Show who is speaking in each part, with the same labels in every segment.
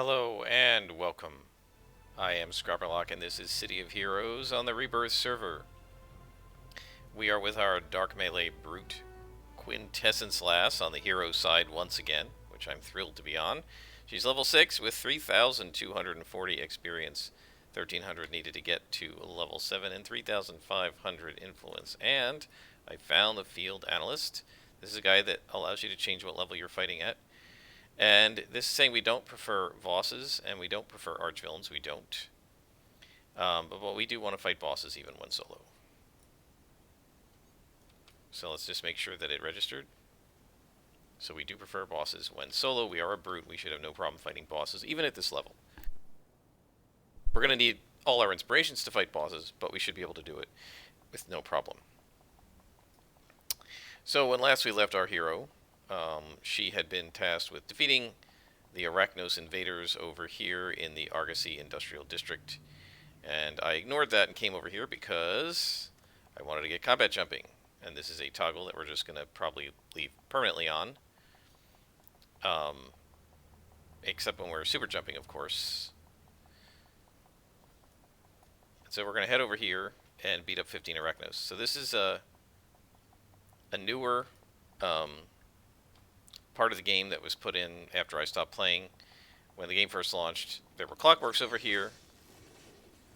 Speaker 1: Hello and welcome. I am Scrapperlock and this is City of Heroes on the Rebirth server. We are with our Dark Melee Brute Quintessence lass on the hero side once again, which I'm thrilled to be on. She's level 6 with 3,240 experience, 1,300 needed to get to level 7, and 3,500 influence. And I found the Field Analyst. This is a guy that allows you to change what level you're fighting at. And this is saying we don't prefer bosses and we don't prefer archvillains. We don't. But we do want to fight bosses even when solo. So let's just make sure that it registered. So we do prefer bosses when solo. We are a brute. We should have no problem fighting bosses, even at this level. We're going to need all our inspirations to fight bosses, but we should be able to do it with no problem. So when last we left our hero, she had been tasked with defeating the Arachnos invaders over here in the Argosy Industrial District. And I ignored that and came over here because I wanted to get combat jumping. And this is a toggle that we're just going to probably leave permanently on. Except when we're super jumping, of course. So we're going to head over here and beat up 15 Arachnos. So this is a newer part of the game that was put in after I stopped playing. When the game first launched, there were clockworks over here.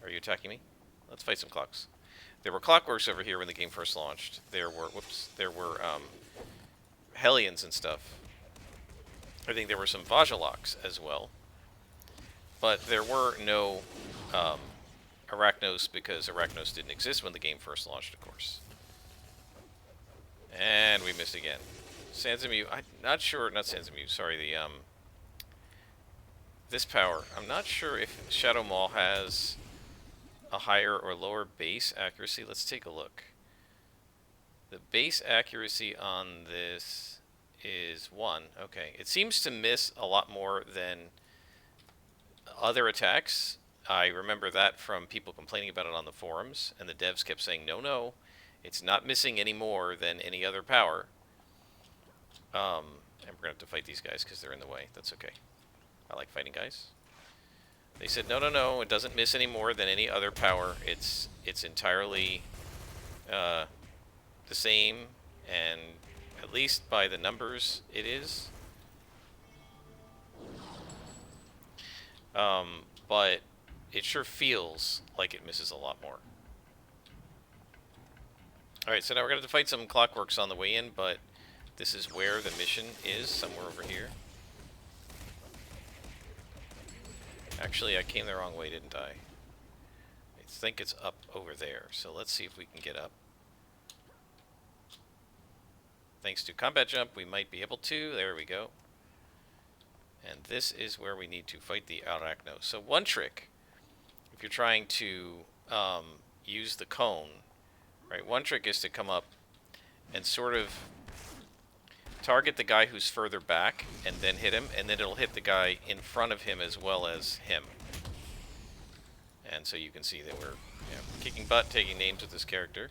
Speaker 1: Are you attacking me? Let's fight some clocks. There were clockworks over here when the game first launched. There were Hellions and stuff. I think there were some Vajaloks as well. But there were no Arachnos because Arachnos didn't exist when the game first launched, of course. And we missed again. Sansamu, I'm not sure, not Sansamu, sorry, this power. I'm not sure if Shadow Maul has a higher or lower base accuracy. Let's take a look. The base accuracy on this is 1. Okay, it seems to miss a lot more than other attacks. I remember that from people complaining about it on the forums, and the devs kept saying, no, it's not missing any more than any other power. And we're going to have to fight these guys because they're in the way. That's okay. I like fighting guys. They said, no, it doesn't miss any more than any other power. It's entirely the same, and at least by the numbers it is. But it sure feels like it misses a lot more. Alright, so now we're going to have to fight some clockworks on the way in, but this is where the mission is, somewhere over here. Actually, I came the wrong way, didn't I? I think it's up over there, so let's see if we can get up. Thanks to combat jump, we might be able to. There we go. And this is where we need to fight the arachnos. So one trick, if you're trying to use the cone, right? One trick is to come up and sort of target the guy who's further back and then hit him, and then it'll hit the guy in front of him as well as him. And so you can see that we're kicking butt, taking names with this character.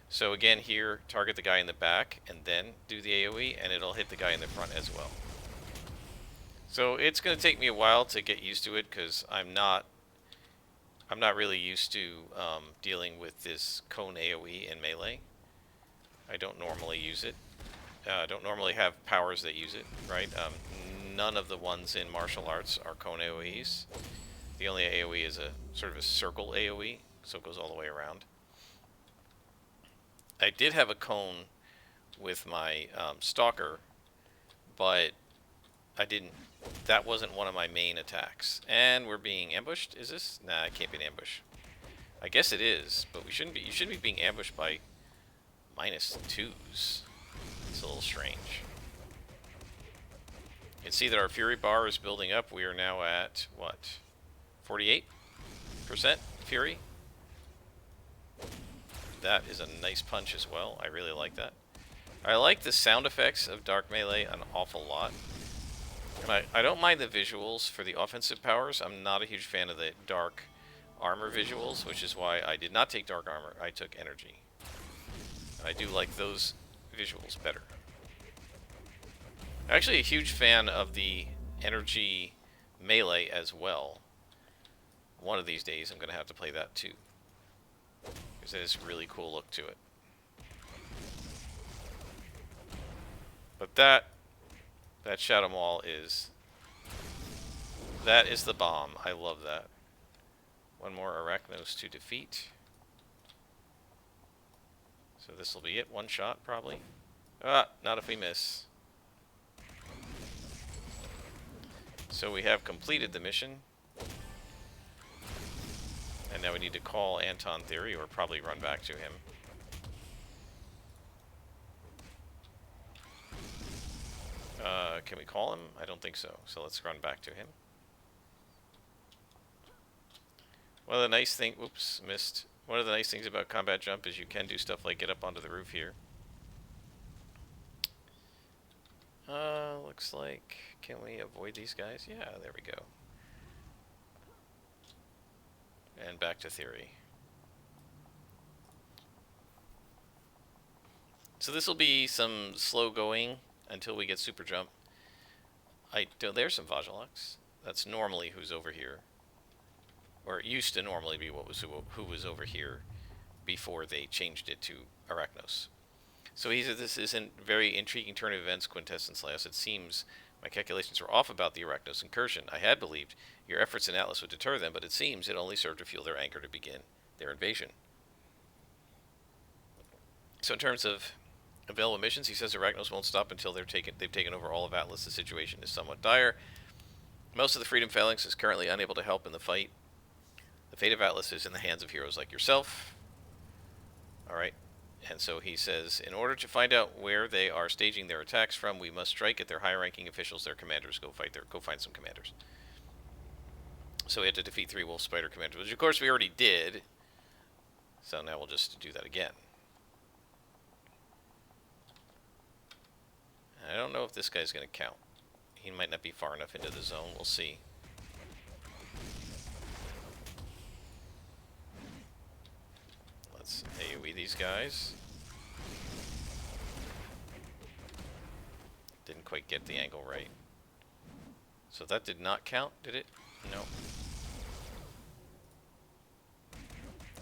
Speaker 1: So again here, target the guy in the back and then do the AoE, and it'll hit the guy in the front as well. So it's going to take me a while to get used to it because I'm not really used to dealing with this cone AoE in Melee. I don't normally use it. Don't normally have powers that use it, right? None of the ones in martial arts are cone AoEs. The only AoE is a sort of a circle AoE, so it goes all the way around. I did have a cone with my Stalker, but I didn't. That wasn't one of my main attacks. And we're being ambushed. Is this? Nah, it can't be an ambush. I guess it is, but we shouldn't be. You shouldn't be being ambushed by -2s. It's a little strange. You can see that our Fury bar is building up. We are now at, what, 48% Fury? That is a nice punch as well. I really like that. I like the sound effects of Dark Melee an awful lot. And I don't mind the visuals for the offensive powers. I'm not a huge fan of the dark armor visuals, which is why I did not take dark armor. I took energy. I do like those visuals better. I'm actually a huge fan of the energy melee as well. One of these days I'm going to have to play that too, because it has a really cool look to it. But that Shadow Maul is... that is the bomb. I love that. One more arachnos to defeat. So this will be it. One shot, probably. Ah, not if we miss. So we have completed the mission. And now we need to call Anton Theory, or probably run back to him. Can we call him? I don't think so. So let's run back to him. One of the nice things... oops, missed. One of the nice things about Combat Jump is you can do stuff like get up onto the roof here. Looks like... can we avoid these guys? Yeah, there we go. And back to Theory. So this will be some slow going until we get Super Jump. There's some Vajalox. That's normally who's over here. Or it used to normally be who was over here before they changed it to arachnos. So he said, this is a very intriguing turn of events, Quintessence last. It seems my calculations were off about the arachnos incursion. I had believed your efforts in Atlas would deter them, but it seems it only served to fuel their anger to begin their invasion. So in terms of available missions, he says arachnos won't stop until they've taken over all of Atlas. The situation is somewhat dire. Most of the Freedom Phalanx is currently unable to help in the fight. The fate of Atlas is in the hands of heroes like yourself. Alright. And so he says, in order to find out where they are staging their attacks from, we must strike at their high-ranking officials, their commanders. Go find some commanders. So we had to defeat 3 Wolf Spider commanders, which of course we already did. So now we'll just do that again. I don't know if this guy's going to count. He might not be far enough into the zone. We'll see. Let's AoE these guys. Didn't quite get the angle right. So that did not count, did it? No.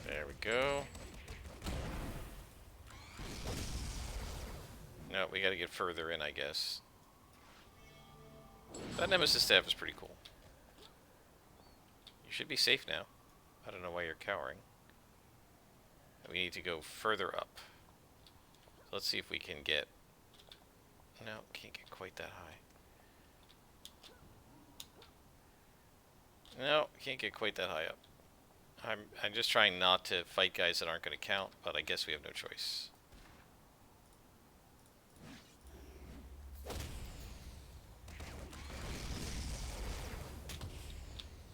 Speaker 1: There we go. No, we gotta get further in, I guess. That Nemesis staff is pretty cool. You should be safe now. I don't know why you're cowering. We need to go further up. So let's see if we can get... no, can't get quite that high. No, can't get quite that high up. I'm just trying not to fight guys that aren't going to count, but I guess we have no choice.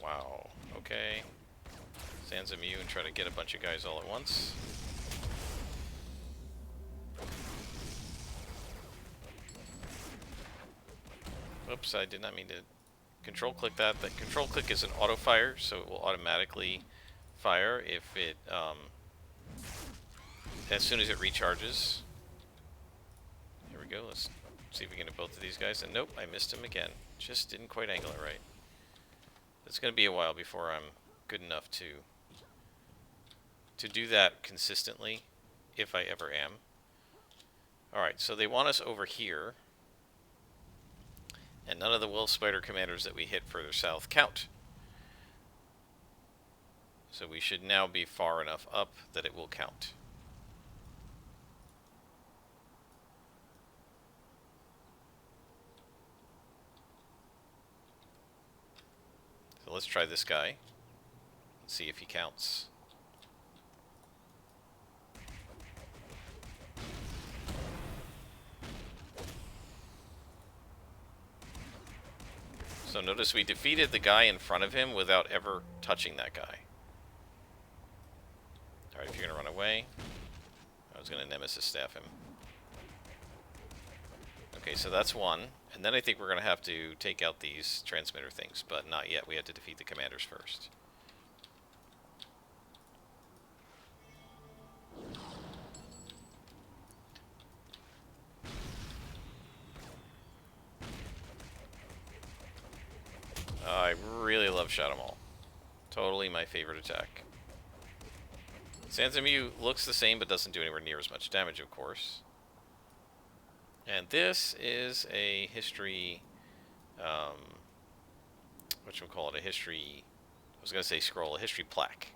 Speaker 1: Wow, okay. Sansa Mew and try to get a bunch of guys all at once. Oops, I did not mean to control click that. That control click is an auto fire, so it will automatically fire if it, as soon as it recharges. Here we go, let's see if we can hit both of these guys. And nope, I missed him again. Just didn't quite angle it right. It's going to be a while before I'm good enough to do that consistently, if I ever am. Alright, so they want us over here. And none of the Wolf Spider commanders that we hit further south count. So we should now be far enough up that it will count. So let's try this guy and see if he counts. So notice we defeated the guy in front of him without ever touching that guy. Alright, if you're going to run away, I was going to Nemesis staff him. Okay, so that's one. And then I think we're going to have to take out these transmitter things, but not yet. We have to defeat the commanders first. I really love Shadow Maul. Totally my favorite attack. Sansamu looks the same, but doesn't do anywhere near as much damage, of course. And this is a history, what should we call it? A history, I was going to say scroll, a history plaque.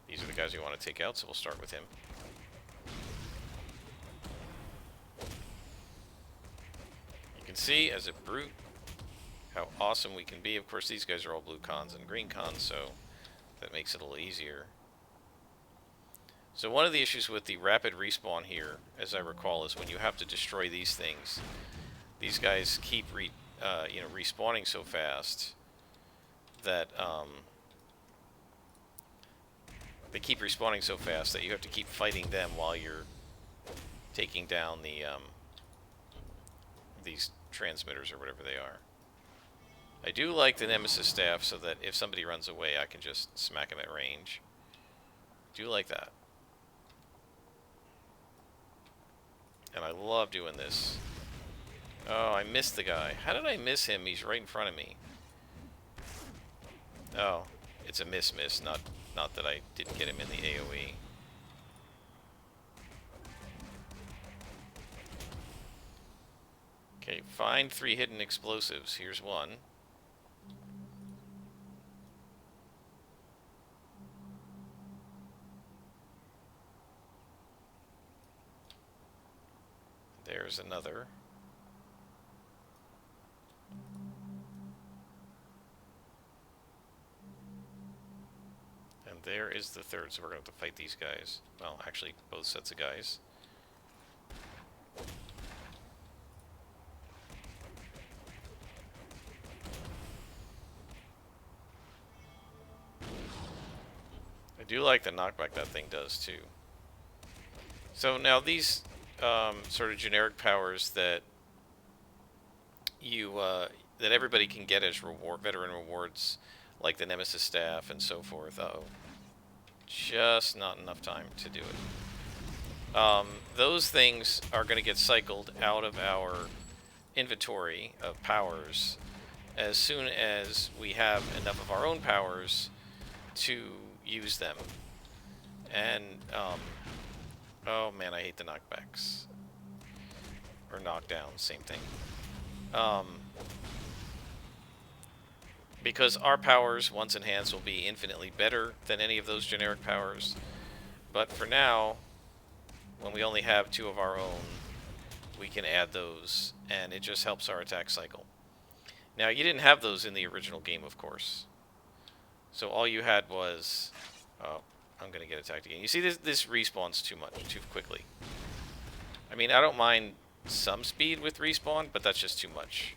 Speaker 1: These are the guys we want to take out, so we'll start with him. You can see, as a brute, how awesome we can be. Of course, these guys are all blue cons and green cons, so that makes it a little easier. So one of the issues with the rapid respawn here, as I recall, is when you have to destroy these things. These guys keep respawning so fast that they keep respawning so fast that you have to keep fighting them while you're taking down the these transmitters or whatever they are. I do like the Nemesis staff so that if somebody runs away, I can just smack him at range. Do like that. And I love doing this. Oh, I missed the guy. How did I miss him? He's right in front of me. Oh, it's a miss, not that I didn't get him in the AoE. Okay, find 3 hidden explosives. Here's one. There's another. And there is the third, so we're going to have to fight these guys. Well, actually, both sets of guys. I do like the knockback that thing does, too. So now these sort of generic powers that you that everybody can get as veteran rewards, like the Nemesis staff and so forth. Oh, just not enough time to do it. Those things are going to get cycled out of our inventory of powers as soon as we have enough of our own powers to use them. And oh man, I hate the knockbacks. Or knockdowns, same thing. Because our powers, once enhanced, will be infinitely better than any of those generic powers. But for now, when we only have 2 of our own, we can add those, and it just helps our attack cycle. Now, you didn't have those in the original game, of course. So all you had was... Oh, I'm going to get attacked again. You see, this respawns too quickly. I mean, I don't mind some speed with respawn, but that's just too much.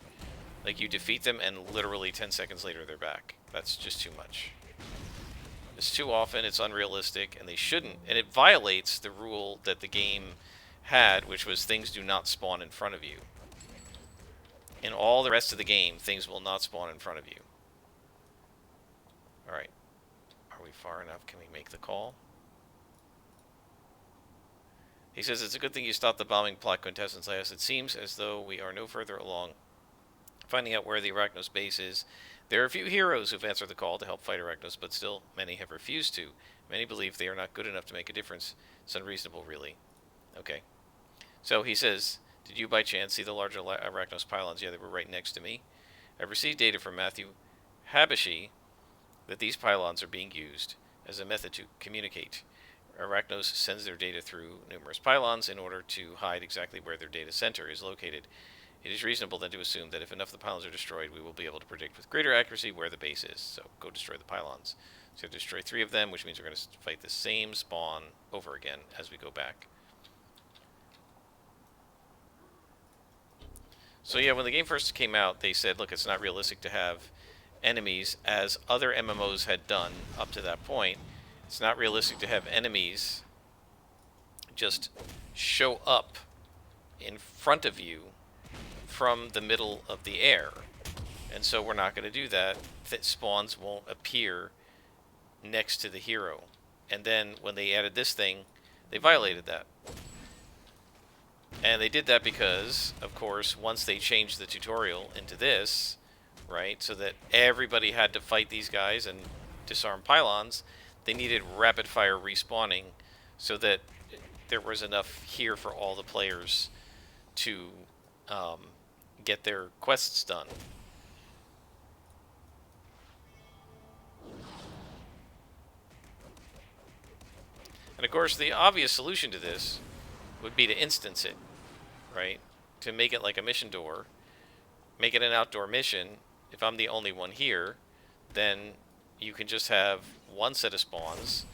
Speaker 1: Like, you defeat them, and literally 10 seconds later, they're back. That's just too much. It's too often, it's unrealistic, and they shouldn't. And it violates the rule that the game had, which was things do not spawn in front of you. In all the rest of the game, things will not spawn in front of you. Alright. Are we far enough? Can we make the call? He says, it's a good thing you stopped the bombing plot, Quintessence. It seems as though we are no further along finding out where the Arachnos base is. There are a few heroes who've answered the call to help fight Arachnos, but still many have refused to. Many believe they are not good enough to make a difference. It's unreasonable, really. Okay. So he says, did you by chance see the larger Arachnos pylons? Yeah, they were right next to me. I've received data from Matthew Habashi that these pylons are being used as a method to communicate. Arachnos sends their data through numerous pylons in order to hide exactly where their data center is located. It is reasonable then to assume that if enough of the pylons are destroyed, we will be able to predict with greater accuracy where the base is. So go destroy the pylons. So you have to destroy 3 of them, which means we're going to fight the same spawn over again as we go back. So yeah, when the game first came out, they said, look, it's not realistic to have enemies, as other MMOs had done up to that point. It's not realistic to have enemies just show up in front of you from the middle of the air. And so we're not going to do that. That spawns won't appear next to the hero. And then when they added this thing, they violated that. And they did that because, of course, once they changed the tutorial into this, right, so that everybody had to fight these guys and disarm pylons, they needed rapid-fire respawning so that there was enough here for all the players to um, get their quests done. And of course, the obvious solution to this would be to instance it, right? To make it like a mission door, make it an outdoor mission. If I'm the only one here, then you can just have one set of spawns,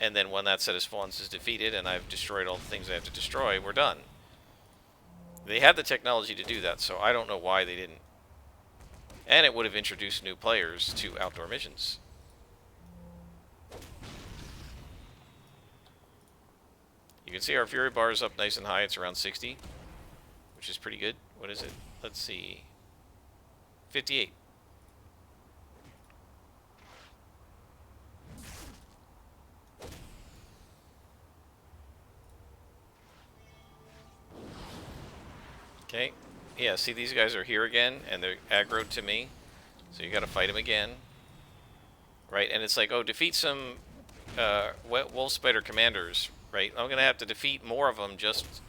Speaker 1: and then when that set of spawns is defeated and I've destroyed all the things I have to destroy, we're done. They had the technology to do that, so I don't know why they didn't. And it would have introduced new players to outdoor missions. You can see our Fury bar is up nice and high. It's around 60, which is pretty good. What is it? Let's see. 58. Okay. Yeah, see, these guys are here again, and they're aggroed to me. So you gotta fight them again. Right? And it's like, oh, defeat some wolf spider commanders. Right? I'm gonna have to defeat more of them just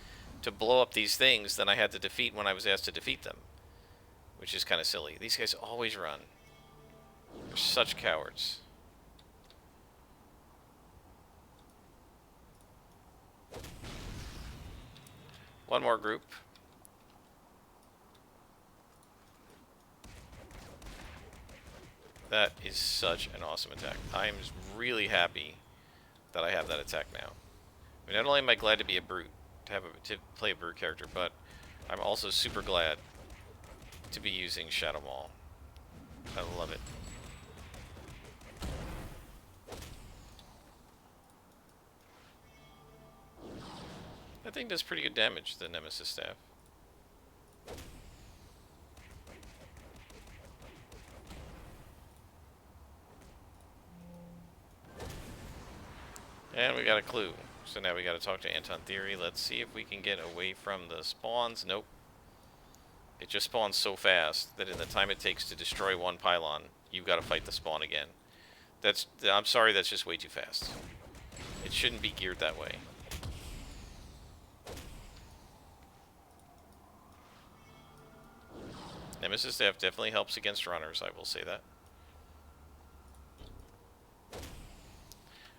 Speaker 1: to blow up these things than I had to defeat when I was asked to defeat them. Which is kind of silly. These guys always run. They're such cowards. One more group. That is such an awesome attack. I am really happy that I have that attack now. I mean, not only am I glad to be a brute, to play a brute character, but I'm also super glad to be using Shadow Maul. I love it. That thing does pretty good damage, the Nemesis Staff. And we got a clue. So now we got to talk to Anton Theory. Let's see if we can get away from the spawns. Nope. It just spawns so fast that in the time it takes to destroy one pylon, you've got to fight the spawn again. I'm sorry, that's just way too fast. It shouldn't be geared that way. Nemesis Staff definitely helps against runners, I will say that.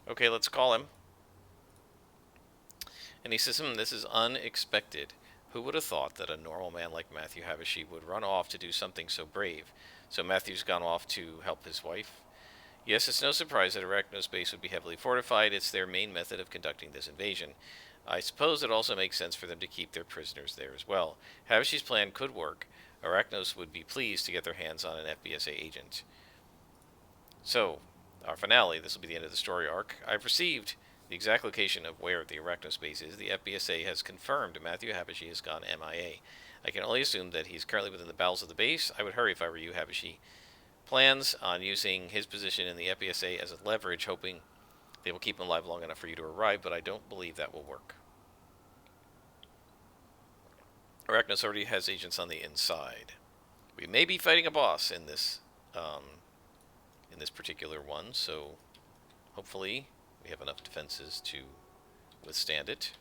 Speaker 1: Okay, let's call him. And he says, this is unexpected. Who would have thought that a normal man like Matthew Havishey would run off to do something so brave? So Matthew's gone off to help his wife. Yes, it's no surprise that Arachnos base would be heavily fortified. It's their main method of conducting this invasion. I suppose it also makes sense for them to keep their prisoners there as well. Havishey's plan could work. Arachnos would be pleased to get their hands on an FBSA agent. So, our finale, this will be the end of the story arc. I've received the exact location of where the Arachnos base is. The FBSA has confirmed Matthew Havishey has gone MIA. I can only assume that he's currently within the bowels of the base. I would hurry if I were you. Havishey plans on using his position in the FBSA as a leverage, hoping they will keep him alive long enough for you to arrive, but I don't believe that will work. Arachnos already has agents on the inside. We may be fighting a boss in this particular one, so hopefully we have enough defenses to withstand it.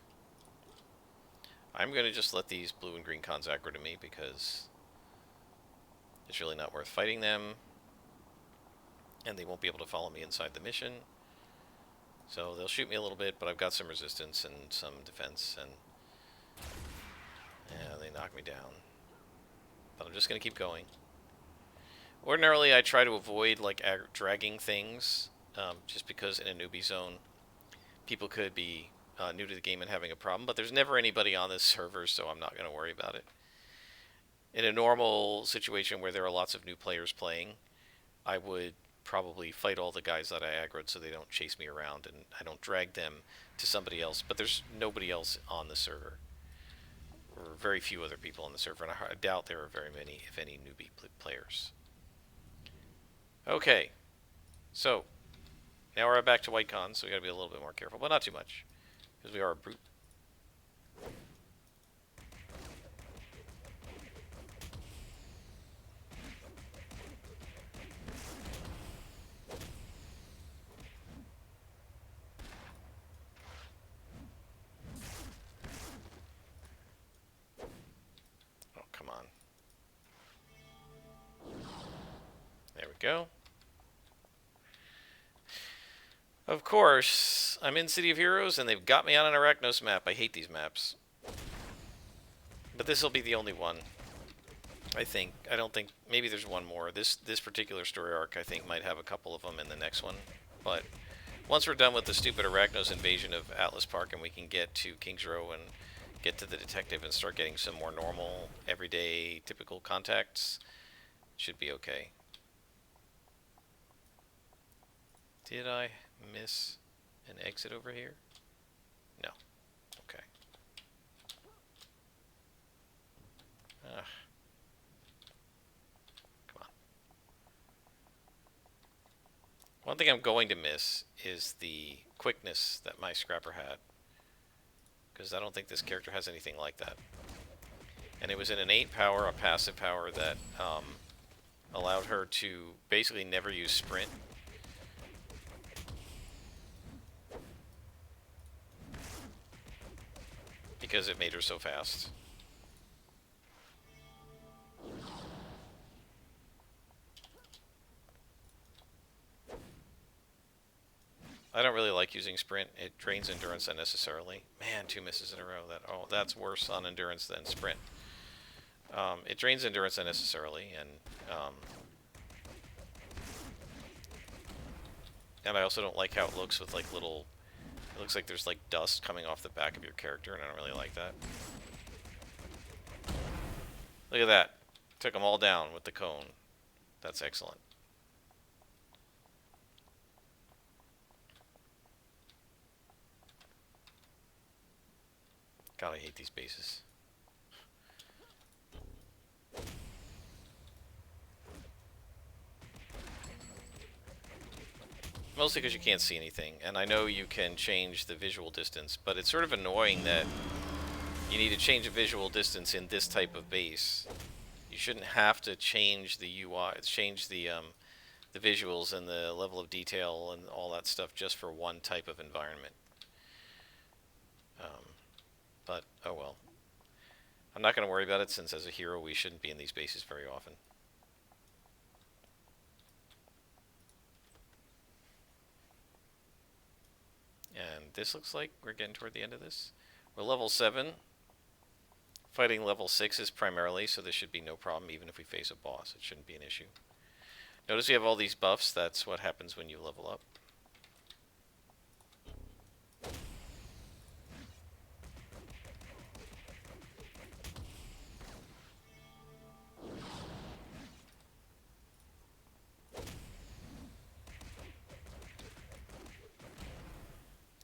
Speaker 1: I'm going to just let these blue and green cons aggro to me because it's really not worth fighting them, and they won't be able to follow me inside the mission. So they'll shoot me a little bit, but I've got some resistance and some defense, and yeah, they knock me down. But I'm just going to keep going. Ordinarily, I try to avoid like dragging things, just because in a newbie zone, people could be new to the game and having a problem. But there's never anybody on this server, so I'm not going to worry about it. In a normal situation where there are lots of new players playing, I would probably fight all the guys that I aggroed so they don't chase me around and I don't drag them to somebody else. But there's nobody else on the server. There are very few other people on the server, and I doubt there are very many, if any, newbie players. Okay, so now we're back to white cons, so we gotta be a little bit more careful, but not too much, because we are a brute. go. Of course, I'm in City of Heroes, and they've got me on an arachnos map. I hate these maps. But this will be the only one, I think. I don't think... Maybe there's one more. This particular story arc, I think, might have a couple of them in the next one. But once we're done with the stupid arachnos invasion of Atlas Park and we can get to King's Row and get to the detective and start getting some more normal, everyday, typical contacts, should be okay. Did I miss an exit over here? No. Okay. Ugh. Come on. One thing I'm going to miss is the quickness that my scrapper had, because I don't think this character has anything like that. And it was an innate power, a passive power that allowed her to basically never use sprint. Because it made her so fast. I don't really like using sprint. It drains endurance unnecessarily. Man, 2 misses in a row. That's worse on endurance than sprint. It drains endurance unnecessarily, and I also don't like how it looks with like little... It looks like there's like dust coming off the back of your character, and I don't really like that. Look at that. Took them all down with the cone. That's excellent. God, I hate these bases. Mostly because you can't see anything, and I know you can change the visual distance, but it's sort of annoying that you need to change the visual distance in this type of base. You shouldn't have to change the UI, change the visuals and the level of detail and all that stuff just for one type of environment. But, oh well. I'm not going to worry about it, since as a hero we shouldn't be in these bases very often. And this looks like we're getting toward the end of this. We're level 7. Fighting level 6 primarily, so this should be no problem even if we face a boss. It shouldn't be an issue. Notice we have all these buffs. That's what happens when you level up.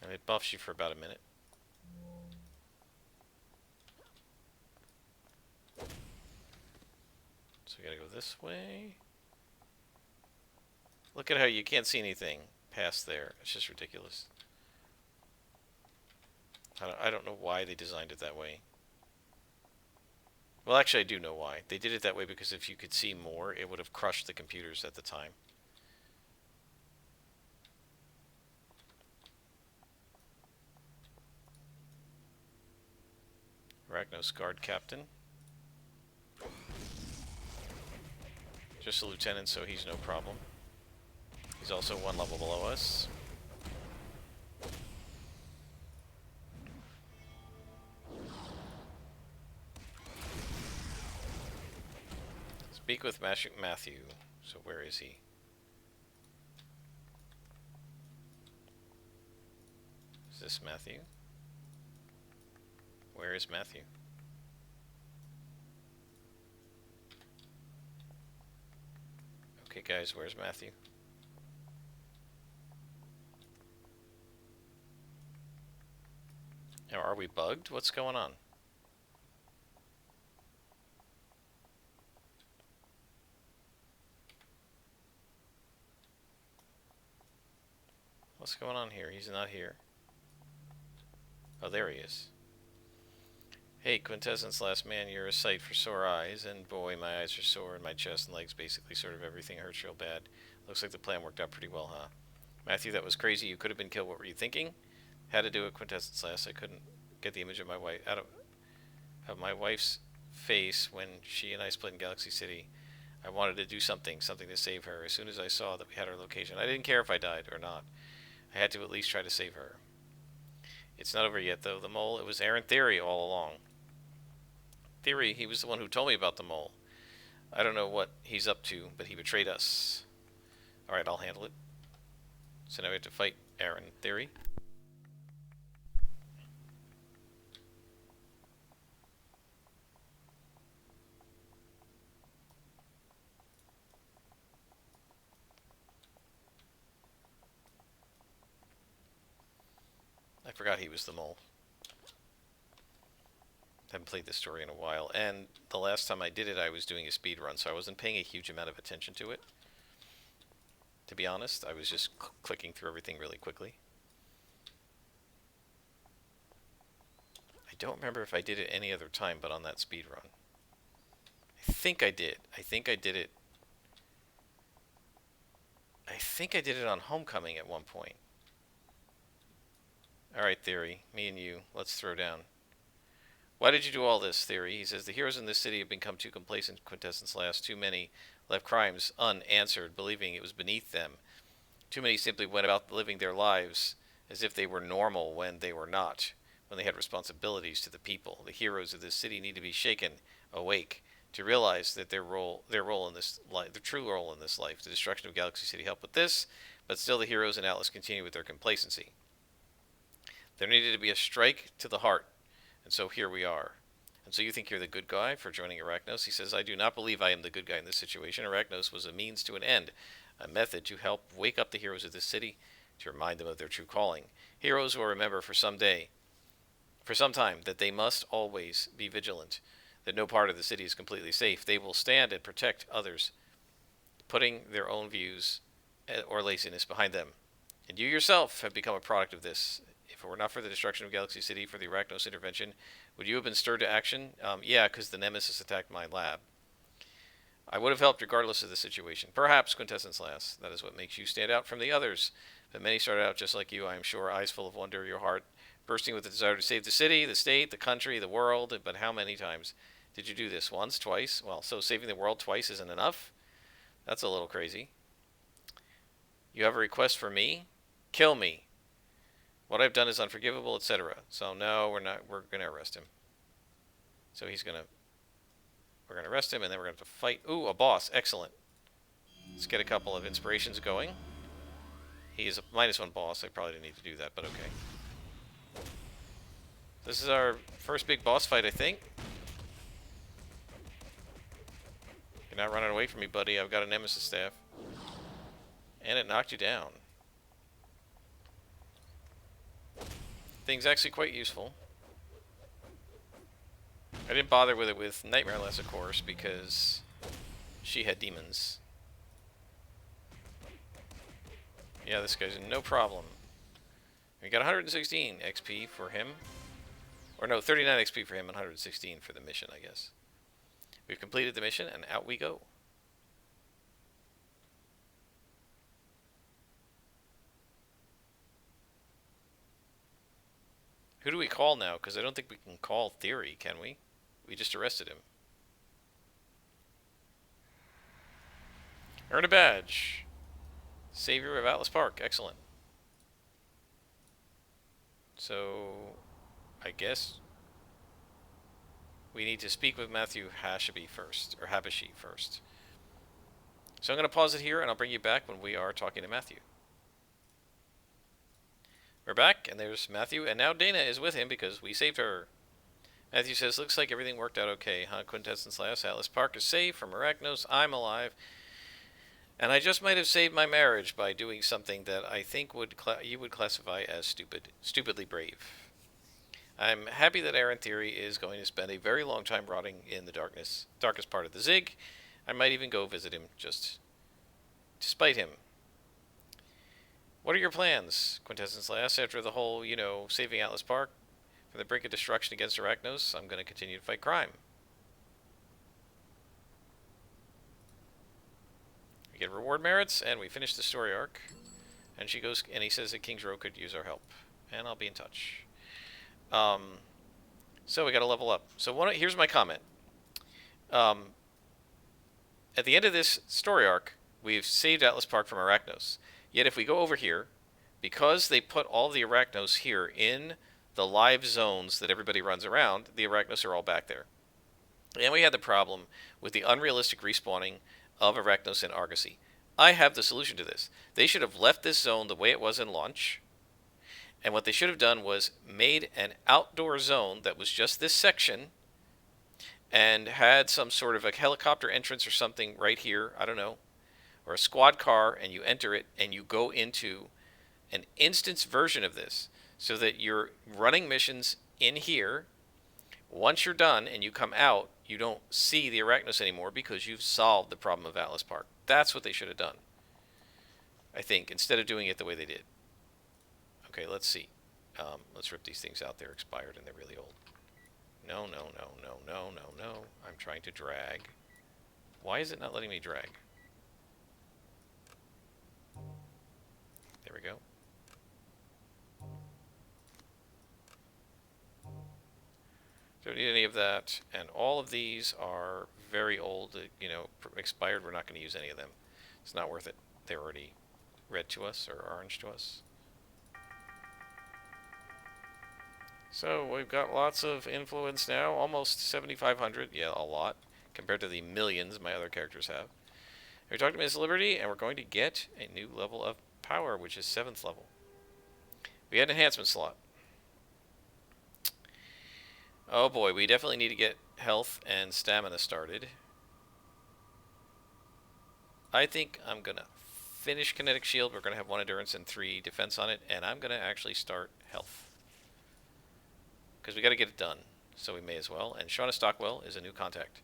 Speaker 1: And it buffs you for about a minute. So we gotta go this way. Look at how you can't see anything past there. It's just ridiculous. I don't know why they designed it that way. Well, actually, I do know why. They did it that way because if you could see more, it would have crushed the computers at the time. Arachnos Guard Captain. Just a lieutenant, so he's no problem. He's also 1 level below us. Speak with Matthew. So where is he? Is this Matthew? Where is Matthew? Okay, guys, where's Matthew? Now, are we bugged? What's going on? What's going on here? He's not here. Oh, there he is. Hey, Quintessence Last Man, you're a sight for sore eyes, and boy, my eyes are sore, and my chest and legs, basically sort of everything hurts real bad. Looks like the plan worked out pretty well, huh? Matthew, that was crazy. You could have been killed. What were you thinking? Had to do it, Quintessence Last. I couldn't get the image of my wife out of my wife's face when she and I split in Galaxy City. I wanted to do something to save her. As soon as I saw that we had her location, I didn't care if I died or not. I had to at least try to save her. It's not over yet, though. The mole, it was Aaron Theory all along. Theory, he was the one who told me about the mole. I don't know what he's up to, but he betrayed us. Alright, I'll handle it. So now we have to fight Aaron Theory. I forgot he was the mole. Haven't played this story in a while, and the last time I did it I was doing a speed run, so I wasn't paying a huge amount of attention to it. To be honest, I was just clicking through everything really quickly. I don't remember if I did it any other time but on that speed run. I think I did. I think I did it on Homecoming at one point. Alright, Theory. Me and you. Let's throw down. Why did you do all this, Theory? He says, the heroes in this city have become too complacent. Quintessence last. Too many left crimes unanswered, believing it was beneath them. Too many simply went about living their lives as if they were normal when they were not, when they had responsibilities to the people. The heroes of this city need to be shaken awake to realize that their role in this life, their true role in this life. The destruction of Galaxy City helped with this, but still the heroes in Atlas continue with their complacency. There needed to be a strike to the heart, and so here we are. And so you think you're the good guy for joining Arachnos? He says, I do not believe I am the good guy in this situation. Arachnos was a means to an end, a method to help wake up the heroes of this city, to remind them of their true calling. Heroes will remember for some time, that they must always be vigilant, that no part of the city is completely safe. They will stand and protect others, putting their own views or laziness behind them. And you yourself have become a product of this. If it were not for the destruction of Galaxy City, for the Arachnos intervention, would you have been stirred to action? Yeah, because the Nemesis attacked my lab. I would have helped regardless of the situation. Perhaps Quintessence last. That is what makes you stand out from the others. But many started out just like you, I am sure, eyes full of wonder, your heart bursting with the desire to save the city, the state, the country, the world. But how many times did you do this? Once? Twice? Well, so saving the world twice isn't enough? That's a little crazy. You have a request for me? Kill me. What I've done is unforgivable, etc. So no, we're not. We're going to arrest him. So we're going to arrest him, and then we're going to have to fight. Ooh, a boss. Excellent. Let's get a couple of inspirations going. He is a -1 boss. I probably didn't need to do that, but okay. This is our first big boss fight, I think. You're not running away from me, buddy. I've got a Nemesis staff. And it knocked you down. Thing's actually quite useful. I didn't bother with it with Nightmare Lass, of course, because she had demons. Yeah, this guy's no problem. We got 116 XP for him. Or no, 39 XP for him and 116 for the mission, I guess. We've completed the mission, and out we go. Who do we call now? Because I don't think we can call Theory, can we? We just arrested him. Earn a badge. Savior of Atlas Park. Excellent. So, I guess we need to speak with Matthew Habishi first. So I'm going to pause it here, and I'll bring you back when we are talking to Matthew. We're back, and there's Matthew, and now Dana is with him because we saved her. Matthew says, looks like everything worked out okay, huh? Quintessence last. Atlas Park is safe from Arachnos. I'm alive. And I just might have saved my marriage by doing something that I think you would classify as stupidly brave. I'm happy that Aaron Theory is going to spend a very long time rotting in the darkest part of the Zig. I might even go visit him just to spite him. What are your plans? Quintessence last. After the whole, saving Atlas Park from the brink of destruction against Arachnos, I'm going to continue to fight crime. We get reward merits, and we finish the story arc. And she goes, and he says that King's Row could use our help. And I'll be in touch. So we got to level up. So here's my comment. at the end of this story arc, we've saved Atlas Park from arachnos. Yet if we go over here, because they put all the arachnos here in the live zones that everybody runs around, the arachnos are all back there. And we had the problem with the unrealistic respawning of arachnos in Argosy. I have the solution to this. They should have left this zone the way it was in launch. And what they should have done was made an outdoor zone that was just this section and had some sort of a helicopter entrance or something right here, I don't know, or a squad car, and you enter it and you go into an instance version of this so that you're running missions in here. Once you're done and you come out, you don't see the arachnos anymore because you've solved the problem of Atlas Park. That's what they should have done, I think, instead of doing it the way they did. Okay, let's see. Let's rip these things out. They're expired and they're really old. No, no, no, no, no, no, no. I'm trying to drag. Why is it not letting me drag? There we go. Don't need any of that. And all of these are very old, you know, expired. We're not going to use any of them. It's not worth it. They're already red to us or orange to us. So we've got lots of influence now, almost 7,500. Yeah, a lot, compared to the millions my other characters have. We talked to Ms. Liberty, and we're going to get a new level of power, which is 7th level. We had an enhancement slot. Oh boy, we definitely need to get health and stamina started. I think I'm going to finish Kinetic Shield. We're going to have 1 endurance and 3 defense on it, and I'm going to actually start health. Because we got to get it done, so we may as well. And Shauna Stockwell is a new contact.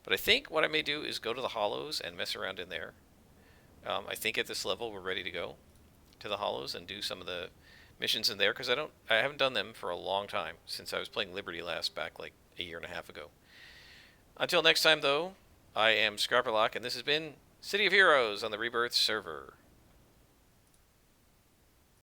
Speaker 1: But I think what I may do is go to the Hollows and mess around in there. I think at this level we're ready to go to the Hollows and do some of the missions in there, because I haven't done them for a long time, since I was playing Liberty last, back like a year and a half ago. Until next time, though, I am Scarperlock, and this has been City of Heroes on the Rebirth server.